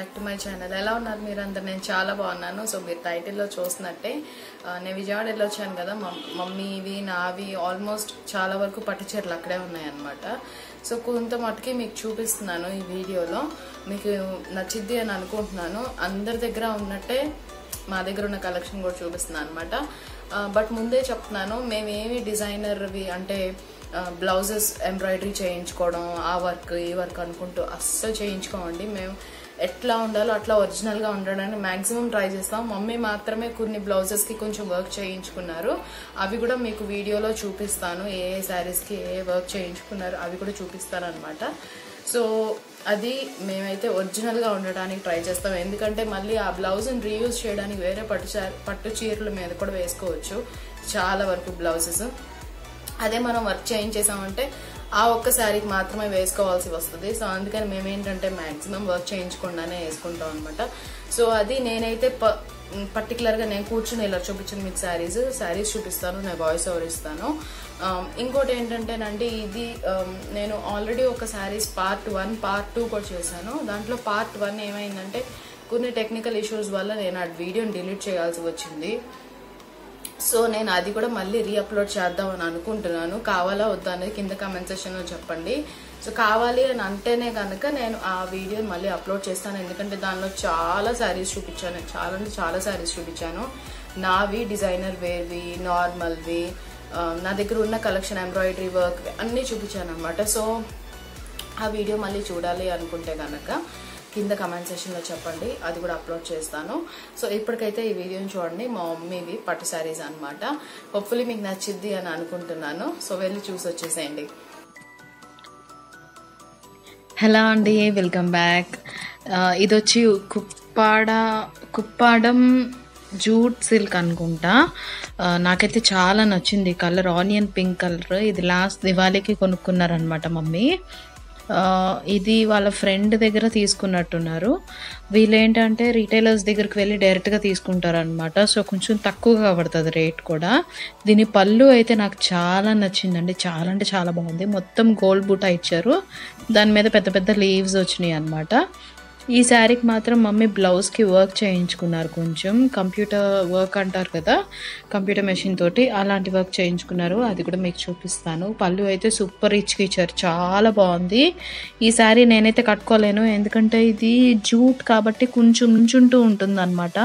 Back to my channel. ఎలా ఉన్నారు మీరు అందరు? నేను చాలా బాగున్నాను. సో మీరు టైటిల్లో చూసినట్టే నేను విజయవాడ వెళ్ళొచ్చాను కదా. మమ్మీవి నావి ఆల్మోస్ట్ చాలా వరకు పట్టు చీరలు అక్కడే ఉన్నాయన్నమాట. సో కొంత మటుకి మీకు చూపిస్తున్నాను ఈ వీడియోలో. మీకు నచ్చిద్ది అని అనుకుంటున్నాను. అందరి దగ్గర ఉన్నట్టే మా దగ్గర ఉన్న కలెక్షన్ కూడా చూపిస్తున్నాను అనమాట. బట్ ముందే చెప్తున్నాను, మేమేమి డిజైనర్వి అంటే బ్లౌజెస్ ఎంబ్రాయిడరీ చేయించుకోవడం, ఆ వర్క్ ఈ వర్క్ అనుకుంటూ అస్సలు చేయించుకోమండి. మేము ఎట్లా ఉండాలో అట్లా ఒరిజినల్గా ఉండడానికి మ్యాక్సిమం ట్రై చేస్తాం. మమ్మీ మాత్రమే కొన్ని బ్లౌజెస్కి కొంచెం వర్క్ చేయించుకున్నారు. అవి కూడా మీకు వీడియోలో చూపిస్తాను. ఏ ఏ శారీస్కి ఏ వర్క్ చేయించుకున్నారు అవి కూడా చూపిస్తాను అనమాట. సో అది మేమైతే ఒరిజినల్గా ఉండడానికి ట్రై చేస్తాం. ఎందుకంటే మళ్ళీ ఆ బ్లౌజ్ని రీయూజ్ చేయడానికి వేరే పట్టు చీరల మీద కూడా వేసుకోవచ్చు చాలా వరకు బ్లౌజెస్. అదే మనం వర్క్ చేయించేసామంటే ఆ ఒక్క శారీకి మాత్రమే వేసుకోవాల్సి వస్తుంది. సో అందుకని మేమేంటంటే మ్యాక్సిమం వర్క్ చేయించకుండానే వేసుకుంటాం అనమాట. సో అది నేనైతే పర్టికులర్గా నేను కూర్చుని ఇలా చూపించాను మీకు శారీస్ చూపిస్తాను, నేను వాయిస్ ఓవర్ ఇస్తాను. ఇంకోటి ఏంటంటేనండి, ఇది నేను ఆల్రెడీ ఒక శారీస్ పార్ట్ 1 పార్ట్ 2 కూడా చేశాను. దాంట్లో పార్ట్ 1 ఏమైందంటే కొన్ని టెక్నికల్ ఇష్యూస్ వల్ల నేను ఆ వీడియోని డిలీట్ చేయాల్సి వచ్చింది. సో నేను అది కూడా మళ్ళీ రీఅప్లోడ్ చేద్దామని అనుకుంటున్నాను. కావాలా వద్దా అనేది కింద కామెంట్ సెక్షన్లో చెప్పండి. సో కావాలి అని అంటేనే కనుక నేను ఆ వీడియోని మళ్ళీ అప్లోడ్ చేస్తాను. ఎందుకంటే దానిలో చాలా శారీస్ చూపించాను, చాలా శారీస్ చూపించాను. నావి, డిజైనర్ వేర్వి, నార్మల్వి, నా దగ్గర ఉన్న కలెక్షన్ ఎంబ్రాయిడరీ వర్క్ అన్నీ చూపించాను అనమాట. సో ఆ వీడియో మళ్ళీ చూడాలి అనుకుంటే కనుక కింద కమెంట్ సెక్షన్లో చెప్పండి, అది కూడా అప్లోడ్ చేస్తాను. సో ఇప్పటికైతే ఈ వీడియోని చూడండి. మా మమ్మీవి పట్టు శారీస్ అనమాట. హోప్ఫుల్లీ మీకు నచ్చిద్ది అని అనుకుంటున్నాను. సో వెళ్ళి చూసి వచ్చేసేయండి. హలో అండి, వెల్కమ్ బ్యాక్. ఇది వచ్చి కుప్పాడం జూట్ సిల్క్ అనుకుంటా. నాకైతే చాలా నచ్చింది కలర్, ఆనియన్ పింక్ కలర్. ఇది లాస్ట్ దివాళీకి కొనుక్కున్నారనమాట మమ్మీ. ఇది వాళ్ళ ఫ్రెండ్ దగ్గర తీసుకున్నట్టున్నారు. వీళ్ళు ఏంటంటే రీటైలర్స్ దగ్గరికి వెళ్ళి డైరెక్ట్గా తీసుకుంటారనమాట. సో కొంచెం తక్కువగా పడుతుంది రేట్ కూడా. దీని పళ్ళు అయితే నాకు చాలా నచ్చిందండి. చాలా అంటే చాలా బాగుంది. మొత్తం గోల్డ్ బూటా ఇచ్చారు, దాని మీద పెద్ద పెద్ద లీవ్స్ వచ్చినాయి అనమాట. ఈ శారీకి మాత్రం మమ్మీ బ్లౌజ్కి వర్క్ చేయించుకున్నారు. కొంచెం కంప్యూటర్ వర్క్ అంటారు కదా, కంప్యూటర్ మెషిన్ తోటి అలాంటి వర్క్ చేయించుకున్నారు. అది కూడా మీకు చూపిస్తాను. పళ్ళు అయితే సూపర్ రిచ్గా ఇచ్చారు, చాలా బాగుంది. ఈ శారీ నేనైతే కట్టుకోలేను, ఎందుకంటే ఇది జూట్ కాబట్టి కొంచెం నుంచుంటూ ఉంటుంది అనమాట.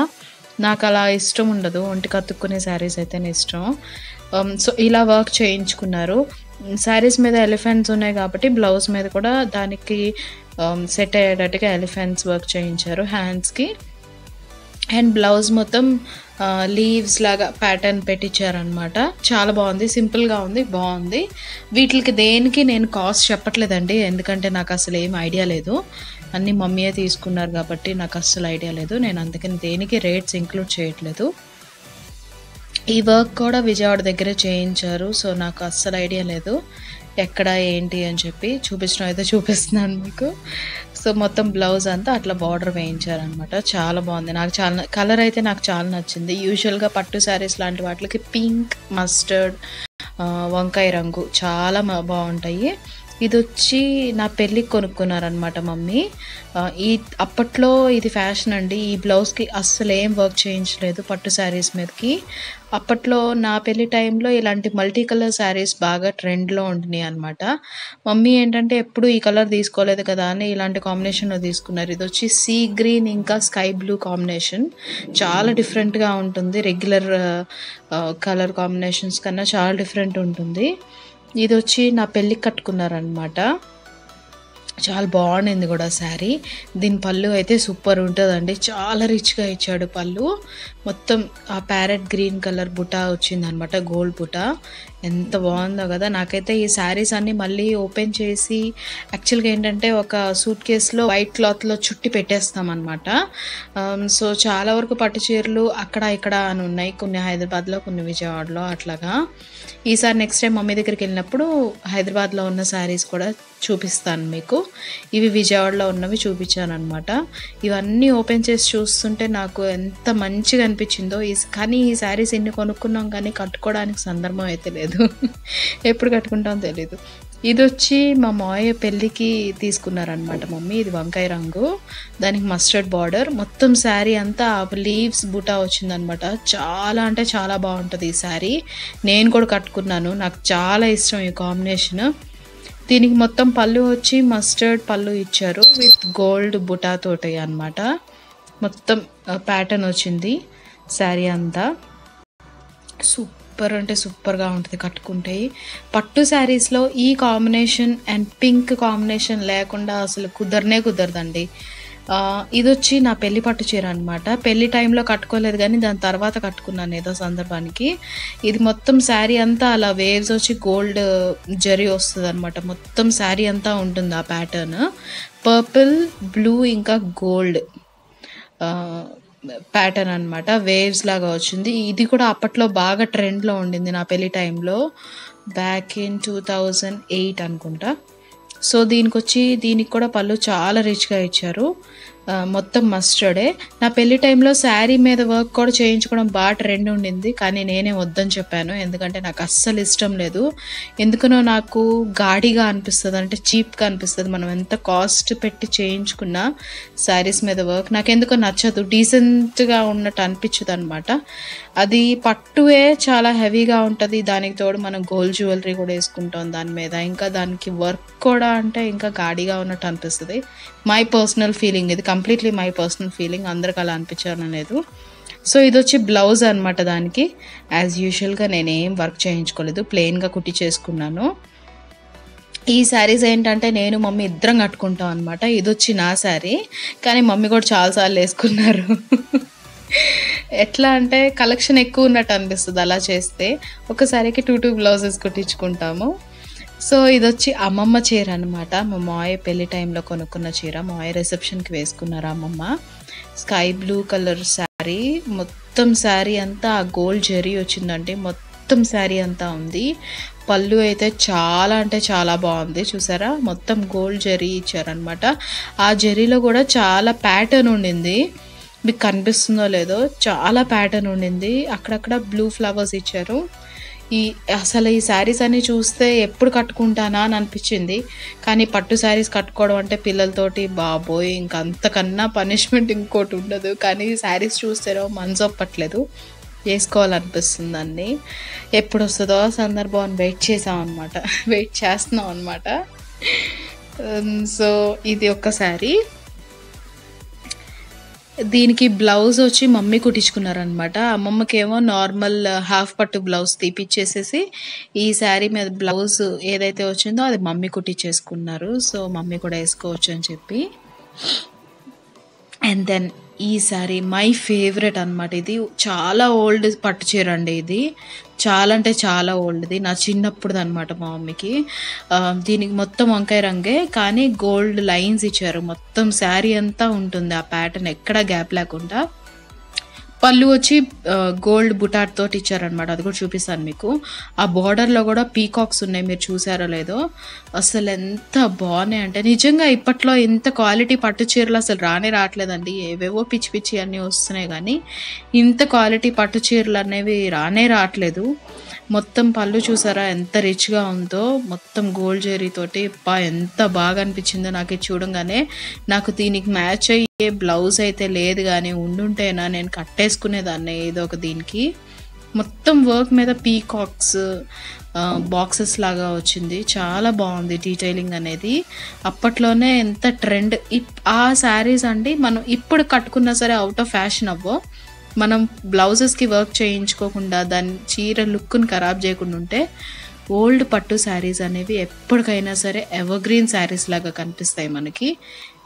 నాకు అలా ఇష్టం ఉండదు, ఒంటికి అతుక్కునే శారీస్ అయితేనే ఇష్టం. సో ఇలా వర్క్ చేయించుకున్నారు. శారీస్ మీద ఎలిఫెంట్స్ ఉన్నాయి కాబట్టి బ్లౌజ్ మీద కూడా దానికి సెట్ అయ్యేటట్టుగా ఎలిఫెంట్స్ వర్క్ చేయించారు హ్యాండ్స్కి. అండ్ బ్లౌజ్ మొత్తం లీవ్స్ లాగా ప్యాటర్న్ పెట్టించారనమాట. చాలా బాగుంది, సింపుల్గా ఉంది, బాగుంది. వీటికి దేనికి నేను కాస్ట్ చెప్పట్లేదండి, ఎందుకంటే నాకు అసలు ఏం ఐడియా లేదు. అన్నీ మమ్మీయే తీసుకున్నారు కాబట్టి నాకు అస్సలు ఐడియా లేదు. నేను అందుకని దేనికి రేట్స్ ఇంక్లూడ్ చేయట్లేదు. ఈ వర్క్ కూడా విజయవాడ దగ్గరే చేయించారు. సో నాకు అస్సలు ఐడియా లేదు ఎక్కడ ఏంటి అని చెప్పి. చూపించడం అయితే చూపిస్తున్నాను మీకు. సో మొత్తం బ్లౌజ్ అంతా అట్లా బార్డర్ వేయించారనమాట. చాలా బాగుంది. నాకు చాలా కలర్ అయితే నాకు చాలా నచ్చింది. యూజువల్గా పట్టు శారీస్ లాంటి వాటికి పింక్, మస్టర్డ్, వంకాయ రంగు చాలా బాగుంటాయి. ఇది వచ్చి నా పెళ్ళికి కొనుక్కున్నారనమాట మమ్మీ. అప్పట్లో ఇది ఫ్యాషన్ అండి. ఈ బ్లౌజ్కి అస్సలు ఏం వర్క్ చేయించలేదు పట్టు శారీస్ మీదకి. అప్పట్లో నా పెళ్లి టైంలో ఇలాంటి మల్టీ కలర్ శారీస్ బాగా ట్రెండ్లో ఉంటున్నాయి అనమాట. మమ్మీ ఏంటంటే ఎప్పుడు ఈ కలర్ తీసుకోలేదు కదా అని ఇలాంటి కాంబినేషన్లో తీసుకున్నారు. ఇది వచ్చి సీ గ్రీన్ ఇంకా స్కై బ్లూ కాంబినేషన్. చాలా డిఫరెంట్గా ఉంటుంది, రెగ్యులర్ కలర్ కాంబినేషన్స్ కన్నా చాలా డిఫరెంట్ ఉంటుంది. ఇది వచ్చి నా పెళ్ళికి కట్టుకున్నారనమాట. చాలా బాగుండింది కూడా శారీ. దీని పళ్ళు అయితే సూపర్ ఉంటుందండి, చాలా రిచ్గా ఇచ్చాడు పళ్ళు. మొత్తం ఆ ప్యారెట్ గ్రీన్ కలర్ బుటా వచ్చిందనమాట, గోల్డ్ బుటా. ఎంత బాగుందో కదా. నాకైతే ఈ శారీస్ అన్నీ మళ్ళీ ఓపెన్ చేసి యాక్చువల్గా ఏంటంటే ఒక సూట్ కేసులో వైట్ క్లాత్లో చుట్టి పెట్టేస్తామన్నమాట. సో చాలా వరకు పట్టు చీరలు అక్కడ ఇక్కడ అని ఉన్నాయి, కొన్ని హైదరాబాద్లో, కొన్ని విజయవాడలో అట్లాగా. ఈసారి నెక్స్ట్ టైం మమ్మీ దగ్గరికి వెళ్ళినప్పుడు హైదరాబాద్లో ఉన్న శారీస్ కూడా చూపిస్తాను మీకు. ఇవి విజయవాడలో ఉన్నవి చూపించాను అనమాట. ఇవన్నీ ఓపెన్ చేసి చూస్తుంటే నాకు ఎంత మంచిగా అనిపించిందో. కానీ ఈ శారీస్ ఎన్ని కొనుక్కున్నాం కానీ కట్టుకోవడానికి సందర్భం అయితే లేదు. ఎప్పుడు కట్టుకుంటామో తెలీదు. ఇదొచ్చి మా మావయ్య పెళ్ళికి తీసుకున్నారనమాట మమ్మీ. ఇది వంకాయ రంగు, దానికి మస్టర్డ్ బార్డర్, మొత్తం శారీ అంతా లీవ్స్ బుటా వచ్చిందనమాట. చాలా అంటే చాలా బాగుంటుంది ఈ శారీ. నేను కూడా కట్టుకున్నాను, నాకు చాలా ఇష్టం ఈ కాంబినేషన్. దీనికి మొత్తం పళ్ళు వచ్చి మస్టర్డ్ పళ్ళు ఇచ్చారు విత్ గోల్డ్ బుటా తోటి అనమాట. మొత్తం ప్యాటర్న్ వచ్చింది శారీ అంతా. సూపర్ అంటే సూపర్గా ఉంటుంది కట్టుకుంటే. పట్టు శారీస్లో ఈ కాంబినేషన్ అండ్ పింక్ కాంబినేషన్ లేకుండా అసలు కుదరదండి. ఇది వచ్చి నా పెళ్లి పట్టు చీర అనమాట. పెళ్లి టైంలో కట్టుకోలేదు కానీ దాని తర్వాత కట్టుకున్నాను ఏదో సందర్భానికి. ఇది మొత్తం శారీ అంతా అలా వేవ్స్ వచ్చి గోల్డ్ జరీ వస్తుంది అనమాట. మొత్తం శారీ అంతా ఉంటుంది ఆ ప్యాటర్న్. పర్పుల్, బ్లూ ఇంకా గోల్డ్ ప్యాటర్న్ అనమాట. వేవ్స్ లాగా వచ్చింది. ఇది కూడా అప్పట్లో బాగా ట్రెండ్లో ఉండింది నా పెళ్లి టైంలో, బ్యాక్ ఇన్ 2008 అనుకుంటా. సో దీనికి కూడా పళ్ళు చాలా రిచ్గా ఇచ్చారు. మొత్తం మస్టర్డే. నా పెళ్లి టైంలో శారీ మీద వర్క్ కూడా చేయించుకోవడం బాగా ట్రెండ్ ఉండింది, కానీ నేనే వద్దని చెప్పాను. ఎందుకంటే నాకు అస్సలు ఇష్టం లేదు. ఎందుకనో నాకు గాడిగా అనిపిస్తుంది, అంటే చీప్గా అనిపిస్తుంది. మనం ఎంత కాస్ట్ పెట్టి చేయించుకున్నా శారీస్ మీద వర్క్ నాకు ఎందుకో నచ్చదు, డీసెంట్గా ఉన్నట్టు అనిపించదు అనమాట. అది పట్టువే చాలా హెవీగా ఉంటుంది, దానికి తోడు మనం గోల్డ్ జ్యువెలరీ కూడా వేసుకుంటాం దాని మీద, ఇంకా దానికి వర్క్ కూడా అంటే ఇంకా గాడిగా ఉన్నట్టు అనిపిస్తుంది. మై పర్సనల్ ఫీలింగ్, ఇది కంప్లీట్లీ మై పర్సనల్ ఫీలింగ్, అందరికి అలా అనిపించాలనేది. సో ఇది వచ్చి బ్లౌజ్ అనమాట. దానికి యాజ్ యూజువల్గా నేనేం వర్క్ చేయించుకోలేదు, ప్లెయిన్గా కుట్టి చేసుకున్నాను. ఈ శారీస్ ఏంటంటే నేను మమ్మీ ఇద్దరం కట్టుకుంటాం అనమాట. ఇది వచ్చి నా శారీ, కానీ మమ్మీ కూడా చాలాసార్లు వేసుకున్నారు. ఎట్లా అంటే కలెక్షన్ ఎక్కువ ఉన్నట్టు అనిపిస్తుంది అలా చేస్తే. ఒకసారికి 2 బ్లౌజెస్ కుట్టించుకుంటాము. సో ఇది వచ్చి అమ్మమ్మ చీర అనమాట. మా మావయ్య పెళ్లి టైంలో కొనుక్కున్న చీర, మావయ్య రిసెప్షన్కి వేసుకున్నారు అమ్మమ్మ. స్కై బ్లూ కలర్ శారీ, మొత్తం శారీ అంతా గోల్డ్ జరీ వచ్చిందండి. మొత్తం శారీ అంతా ఉంది. పళ్ళు అయితే చాలా అంటే చాలా బాగుంది, చూసారా మొత్తం గోల్డ్ జరీ ఇచ్చారనమాట. ఆ జరీలో కూడా చాలా ప్యాటర్న్ ఉండింది, మీకు కనిపిస్తుందో లేదో, చాలా ప్యాటర్న్ ఉండింది. అక్కడక్కడ బ్లూ ఫ్లవర్స్ ఇచ్చారు. అసలు ఈ శారీస్ అన్ని చూస్తే ఎప్పుడు కట్టుకుంటానా అని అనిపించింది. కానీ పట్టు శారీస్ కట్టుకోవడం అంటే పిల్లలతోటి బాబోయ్ ఇంక అంతకన్నా పనిష్మెంట్ ఇంకోటి ఉండదు. కానీ ఈ శారీస్ చూస్తేనో మనసు ఒప్పట్లేదు, వేసుకోవాలనిపిస్తుంది అన్నీ. ఎప్పుడు వస్తుందో సందర్భం అని వెయిట్ చేస్తున్నాం అనమాట. సో ఇది ఒక్క శారీ. దీనికి బ్లౌజ్ వచ్చి మమ్మీ కుట్టించుకున్నారనమాట. అమ్మమ్మకేమో నార్మల్ హాఫ్ పట్టు బ్లౌజ్ తీపిచ్చేసేసి ఈ శారీ మీద బ్లౌజ్ ఏదైతే వచ్చిందో అది మమ్మీ కుట్టించేసుకున్నారు. సో మమ్మీ కూడా వేసుకోవచ్చు అని చెప్పి. అండ్ దెన్ ఈ శారీ మై ఫేవరెట్ అనమాట. ఇది చాలా ఓల్డ్ పట్టు చీర అండి. ఇది చాలా అంటే చాలా ఓల్డ్ది, నా చిన్నప్పుడుది అనమాట మా మమ్మీకి. దీనికి మొత్తం వంకాయ రంగే కానీ గోల్డ్ లైన్స్ ఇచ్చారు. మొత్తం శారీ అంతా ఉంటుంది ఆ ప్యాటర్న్, ఎక్కడ గ్యాప్ లేకుండా. పళ్ళు వచ్చి గోల్డ్ బుటాట్ తోటి ఇచ్చారనమాట, అది కూడా చూపిస్తాను మీకు. ఆ బార్డర్లో కూడా పీకాక్స్ ఉన్నాయి, మీరు చూసారో లేదో. అసలు ఎంత బాగున్నాయి అంటే నిజంగా ఇప్పట్లో ఇంత క్వాలిటీ పట్టు చీరలు అసలు రావట్లేదండి. ఏవేవో పిచ్చి పిచ్చి అన్నీ వస్తున్నాయి కానీ ఇంత క్వాలిటీ పట్టు చీరలు అనేవి రావట్లేదు. మొత్తం పళ్ళు చూసారా ఎంత రిచ్గా ఉందో, మొత్తం గోల్డ్ జరీతోటి. ఎంత బాగా అనిపించిందో నాకు ఇది చూడంగానే. నాకు దీనికి మ్యాచ్ అయ్యే బ్లౌజ్ అయితే లేదు, కానీ ఉండుంటేనా నేను కట్టేసుకునేదాన్ని ఏదో ఒక దీనికి. మొత్తం వర్క్ మీద పీకాక్స్ బాక్సెస్ లాగా వచ్చింది, చాలా బాగుంది డీటెయిలింగ్ అనేది. అప్పట్లోనే ఎంత ట్రెండ్. ఆ శారీస్ అండి మనం ఇప్పుడు కట్టుకున్నా సరే అవుట్ ఆఫ్ ఫ్యాషన్ అవ్వో, మనం బ్లౌజెస్కి వర్క్ చేయించుకోకుండా దాని చీర లుక్ని ఖరాబ్ చేయకుండా ఉంటే ఓల్డ్ పట్టు శారీస్ అనేవి ఎప్పటికైనా సరే ఎవర్ గ్రీన్ శారీస్ లాగా కనిపిస్తాయి మనకి.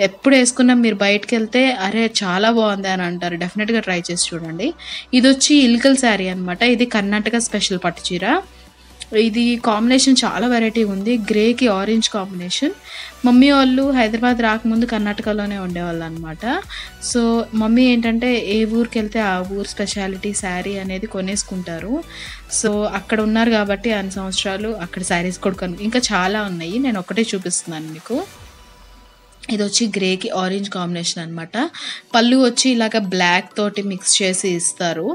ఎప్పుడు వేసుకున్నా మీరు బయటకు వెళ్తే అరే చాలా బాగుంది అని అంటారు. డెఫినెట్గా ట్రై చేసి చూడండి. ఇది వచ్చి ఇల్కల్ శారీ అనమాట. ఇది కర్ణాటక స్పెషల్ పట్టు చీర. ఇది కాంబినేషన్ చాలా వెరైటీ ఉంది, గ్రేకి ఆరెంజ్ కాంబినేషన్. మమ్మీ వాళ్ళు హైదరాబాద్ రాకముందు కర్ణాటకలోనే ఉండేవాళ్ళు అనమాట. సో మమ్మీ ఏంటంటే ఏ ఊరికి వెళ్తే ఆ ఊరు స్పెషాలిటీ శారీ అనేది కొనేసుకుంటారు. సో అక్కడ ఉన్నారు కాబట్టి అన్ని సంవత్సరాలు అక్కడ శారీస్ కొడుకొని ఇంకా చాలా ఉన్నాయి, నేను ఒకటే చూపిస్తున్నాను మీకు. ఇది వచ్చి గ్రేకి ఆరెంజ్ కాంబినేషన్ అనమాట. పళ్ళు వచ్చి ఇలాగ బ్లాక్ తోటి మిక్స్ చేసి ఇస్తారు.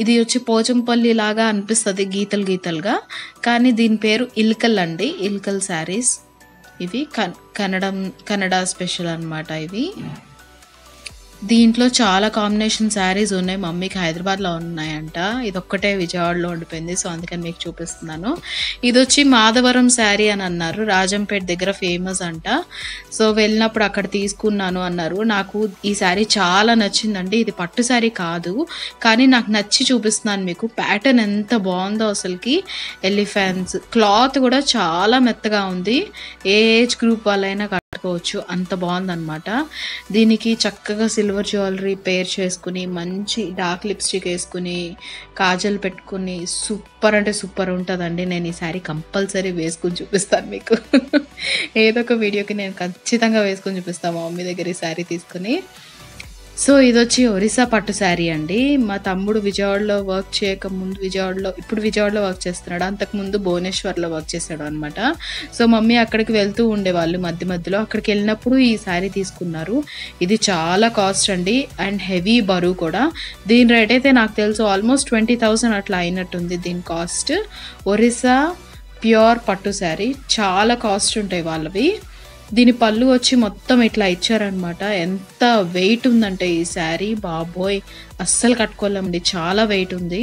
ఇది వచ్చి పోచంపల్లి లాగా అనిపిస్తది గీతలు గీతలుగా. కానీ దీని పేరు ఇల్కల్ అండి. ఇల్కల్ శారీస్ ఇవి. కన్నడ స్పెషల్ అన్నమాట ఇవి. దీంట్లో చాలా కాంబినేషన్ శారీస్ ఉన్నాయి. మమ్మీకి హైదరాబాద్‌లో ఉన్నాయంట. ఇదొక్కటే విజయవాడలో ఉండిపోయింది. సో, అందుకని మీకు చూపిస్తున్నాను. ఇదొచ్చి మాధవరం శారీ అని అన్నారు. రాజంపేట దగ్గర ఫేమస్ అంట. సో, వెళ్ళినప్పుడు అక్కడ తీసుకున్నాను అన్నారు. నాకు ఈ శారీ చాలా నచ్చిందండి. ఇది పట్టు శారీ కాదు. కానీ నాకు నచ్చి చూపిస్తున్నాను మీకు. ప్యాటర్న్ ఎంత బాగుందో అసలుకి. ఎలిఫెంట్స్ క్లాత్ కూడా చాలా మెత్తగా ఉంది. ఏ ఏజ్ గ్రూప్ వాళ్ళైనా కట్టుకోవచ్చు. అంత బాగుందన్నమాట. దీనికి చక్కగా సిల్వర్ జ్యువెలరీ పేర్ చేసుకుని, మంచి డార్క్ లిప్స్టిక్ వేసుకుని, కాజల్ పెట్టుకుని సూపర్ అంటే సూపర్ ఉంటుందండి. నేను ఈ శారీ కంపల్సరీ వేసుకుని చూపిస్తాను మీకు. ఏదో ఒక వీడియోకి నేను ఖచ్చితంగా వేసుకొని చూపిస్తాను మా మమ్మీ దగ్గర ఈ శారీ తీసుకుని. సో, ఇదొచ్చి ఒరిస్సా పట్టు శారీ అండి. మా తమ్ముడు విజయవాడలో వర్క్ చేయకముందు ఇప్పుడు విజయవాడలో వర్క్ చేస్తున్నాడు. అంతకుముందు భువనేశ్వర్‌లో వర్క్ చేశాడు అనమాట. సో, మమ్మీ అక్కడికి వెళ్తూ ఉండేవాళ్ళు మధ్య మధ్యలో. అక్కడికి వెళ్ళినప్పుడు ఈ శారీ తీసుకున్నారు. ఇది చాలా కాస్ట్ అండి అండ్ హెవీ బరువు కూడా. దీని రేట్ అయితే నాకు తెలుసు ఆల్మోస్ట్ 20,000 అట్లా అయినట్టుంది దీని కాస్ట్. ఒరిస్సా ప్యూర్ పట్టు శారీ. చాలా కాస్ట్ ఉంటాయి వాళ్ళవి. దీని పళ్ళు వచ్చి మొత్తం ఇట్లా ఇచ్చారనమాట. ఎంత వెయిట్ ఉందంటే ఈ శారీ బాబోయ్! అస్సలు కట్టుకోలేమండి. చాలా వెయిట్ ఉంది.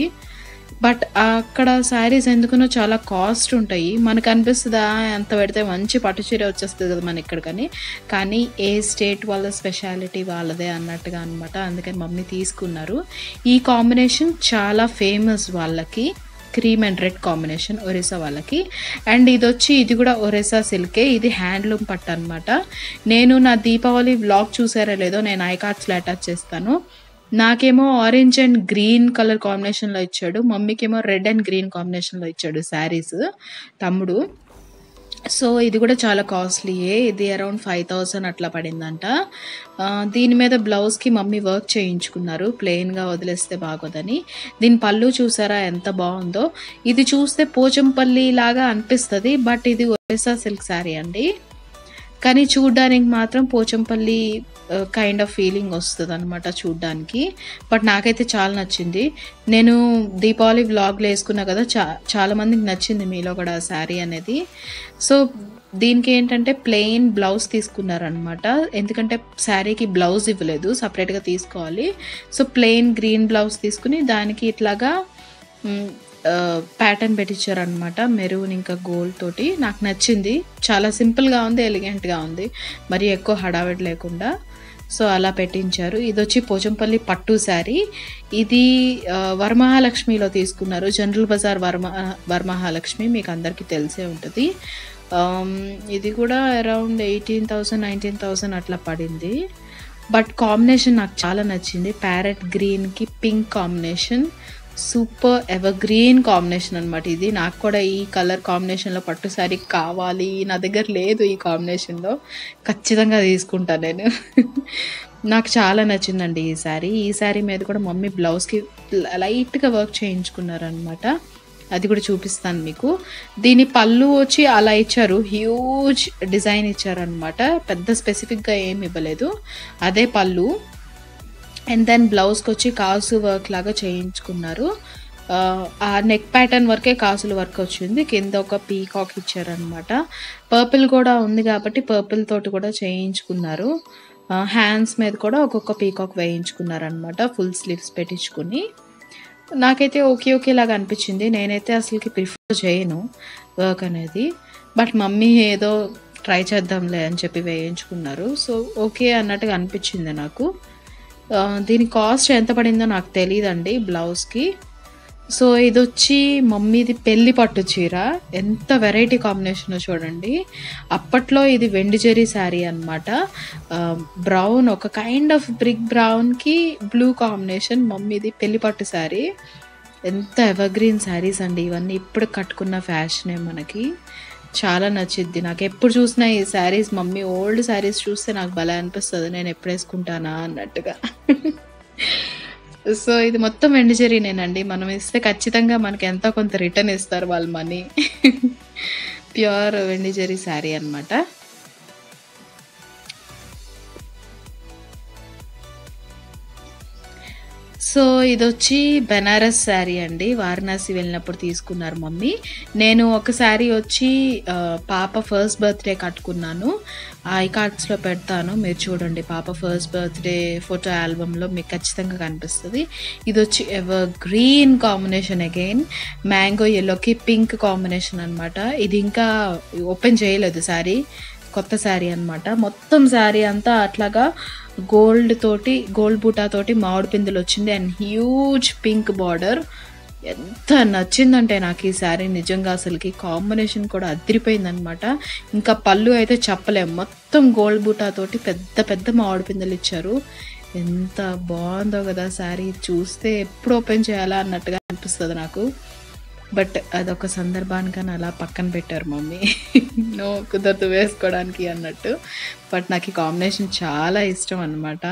బట్ అక్కడ శారీస్ ఎందుకనో చాలా కాస్ట్ ఉంటాయి. మనకు అనిపిస్తదా ఎంత పెడితే మంచి పట్టు చీర వచ్చేస్తుంది కదా మన ఇక్కడికని. కానీ ఏ స్టేట్ వాళ్ళ స్పెషాలిటీ వాళ్ళదే అన్నట్టుగా అనమాట. అందుకని మమ్మీ తీసుకున్నారు. ఈ కాంబినేషన్ చాలా ఫేమస్ వాళ్ళకి. Cream and red combination Orissa వాళ్ళకి. అండ్ ఇది కూడా ఒరిస్సా సిల్కే. ఇది హ్యాండ్లూమ్ పట్టు అనమాట. నేను నా దీపావళి వ్లాగ్ చూసారో లేదో నేను ఐకార్డ్స్లో అటాచ్ చేస్తాను. నాకేమో ఆరెంజ్ అండ్ గ్రీన్ కలర్ కాంబినేషన్లో ఇచ్చాడు. మమ్మీకేమో రెడ్ అండ్ గ్రీన్ కాంబినేషన్లో ఇచ్చాడు శారీస్ తమ్ముడు. సో, ఇది కూడా చాలా కాస్ట్లీయే. ఇది అరౌండ్ 5,000 అట్లా పడిందంట. దీని మీద బ్లౌజ్‌కి మమ్మీ వర్క్ చేయించుకున్నారు. ప్లెయిన్‌గా వదిలేస్తే బాగోదని. దీని పళ్ళు చూసారా ఎంత బాగుందో. ఇది చూస్తే పోచంపల్లి లాగా అనిపిస్తది. బట్ ఇది ఒరిస్సా సిల్క్ శారీ అండి. కానీ చూడ్డానికి మాత్రం పోచంపల్లి కైండ్ ఆఫ్ ఫీలింగ్ వస్తదనమాట చూడ్డానికి. బట్ నాకైతే చాలా నచ్చింది. నేను దీపావళి వ్లాగ్‌లో వేసుకున్నా కదా! చాలా మందికి నచ్చింది మీలో కూడా ఆ శారీ అనేది. సో, దీనికి ఏంటంటే ప్లెయిన్ బ్లౌజ్ తీసుకున్నారనమాట. ఎందుకంటే శారీకి బ్లౌజ్ ఇవ్వలేదు. సపరేట్‌గా తీసుకోవాలి. సో, ప్లెయిన్ గ్రీన్ బ్లౌజ్ తీసుకుని దానికి ఇట్లాగా ప్యాటర్న్ పెట్టించారనమాట. మెరూన్ ఇంకా గోల్డ్ తోటి. నాకు నచ్చింది. చాలా సింపుల్‌గా ఉంది. ఎలిగెంట్‌గా ఉంది. మరి ఎక్కువ హడావిడి లేకుండా. సో, అలా పెట్టించారు. ఇదొచ్చి పోచంపల్లి పట్టు శారీ. ఇది వరమహాలక్ష్మిలో తీసుకున్నారు. జనరల్ బజార్ వరమహాలక్ష్మి మీకు అందరికీ తెలిసే ఉంటుంది. ఇది కూడా అరౌండ్ 18,000, 19,000 అట్లా పడింది. బట్ కాంబినేషన్ నాకు చాలా నచ్చింది. ప్యారెట్ గ్రీన్‌కి pink combination. Super ever green combination అనమాట ఇది. నాకు కూడా ఈ కలర్ కాంబినేషన్‌లో పట్టు శారీ కావాలి. నా దగ్గర లేదు ఈ కాంబినేషన్‌లో. ఖచ్చితంగా తీసుకుంటా నేను. నాకు చాలా నచ్చిందండి ఈ శారీ. ఈ శారీ మీద కూడా మమ్మీ బ్లౌజ్‌కి లైట్‌గా వర్క్ చేయించుకున్నారనమాట. అది కూడా చూపిస్తాను మీకు. దీని పళ్ళు వచ్చి అలా ఇచ్చారు. హ్యూజ్ డిజైన్ ఇచ్చారనమాట. పెద్ద స్పెసిఫిక్‌గా ఏమి ఇవ్వలేదు. అదే పళ్ళు. అండ్ దెన్ బ్లౌజ్‌కి వచ్చి కాసు వర్క్ లాగా చేయించుకున్నారు. ఆ నెక్ ప్యాటర్న్ వరకే కాసుల వర్క్ వచ్చింది. కింద ఒక పీకాక్ ఇచ్చారనమాట. పర్పుల్ కూడా ఉంది కాబట్టి పర్పుల్ తోటి కూడా చేయించుకున్నారు. హ్యాండ్స్ మీద కూడా ఒక్కొక్క పీకాక్ వేయించుకున్నారనమాట. ఫుల్ స్లీవ్స్ పెట్టించుకుని. నాకైతే ఓకేలాగా అనిపించింది. నేనైతే అసలుకి ప్రిఫర్ చేయను వర్క్ అనేది. బట్ మమ్మీ ఏదో ట్రై చేద్దాంలే అని చెప్పి వేయించుకున్నారు. సో, ఓకే అన్నట్టుగా అనిపించింది నాకు. దీని కాస్ట్ ఎంత పడిందో నాకు తెలీదండి బ్లౌజ్‌కి. సో, ఇదొచ్చి మమ్మీది పెళ్లి పట్టు చీర. ఎంత వెరైటీ కాంబినేషనో చూడండి. అప్పట్లో ఇది వెండి జరీ శారీ అనమాట. బ్రౌన్ ఒక కైండ్ ఆఫ్ బ్రిక్ బ్రౌన్‌కి బ్లూ కాంబినేషన్. మమ్మీది పెళ్లి పట్టు శారీ. ఎంత ఎవర్‌గ్రీన్ శారీస్ అండి ఇవన్నీ. ఇప్పుడు కట్టుకున్న ఫ్యాషనే మనకి. చాలా నచ్చిద్ది. నాకెప్పుడు చూసినా ఈ శారీస్ మమ్మీ ఓల్డ్ శారీస్ చూస్తే నాకు భలే అనిపిస్తది. నేను ఎప్పుడు వేసుకుంటానా అన్నట్టుగా. సో, ఇది మొత్తం వెండి జరీనేనండి. మనం ఇస్తే ఖచ్చితంగా మనకి ఎంతో కొంత రిటర్న్ ఇస్తారు వాళ్ళు మనీ. ప్యూర్ వెండి జరీ శారీ అనమాట. సో, ఇదొచ్చి బెనారస్ శారీ అండి. వారణాసి వెళ్ళినప్పుడు తీసుకున్నారు మమ్మీ. నేను ఒక శారీ వచ్చి పాప ఫస్ట్ బర్త్‌డే కట్టుకున్నాను. ఐకార్డ్స్‌లో పెడతాను. మీరు చూడండి పాప ఫస్ట్ బర్త్‌డే ఫోటో ఆల్బమ్‌లో మీకు ఖచ్చితంగా కనిపిస్తది. ఇదొచ్చి evergreen combination again. Mango యెల్లోకి పింక్ కాంబినేషన్ అనమాట. ఇది ఇంకా ఓపెన్ చేయలేదు శారీ. కొత్త శారీ అనమాట. మొత్తం శారీ అంతా అట్లాగా గోల్డ్ బూటా తోటి మామిడి పిందెలొచ్చింది. And huge pink border. ఎంత నచ్చిందంటే నాకు ఈ శారీ నిజంగా అసలకి కాంబినేషన్ కూడా అదిరిపోయిందనమాట. ఇంకా పళ్ళు అయితే చెప్పలేం. మొత్తం గోల్డ్ బూటా తోటి పెద్ద పెద్ద మామిడి పిందెలిచ్చారు. ఎంత బావుందో గదా శారీ. చూస్తే ఎప్పుడు ఓపెన్ చేయాలా అన్నట్టుగా అనిపిస్తది నాకు. బట్ అదొక సందర్భానికని అలా పక్కన పెట్టారు మమ్మీ. నో కుదరదు వేసుకోవడానికి అన్నట్టు. బట్ నాకు ఈ కాంబినేషన్ చాలా ఇష్టం అనమాట.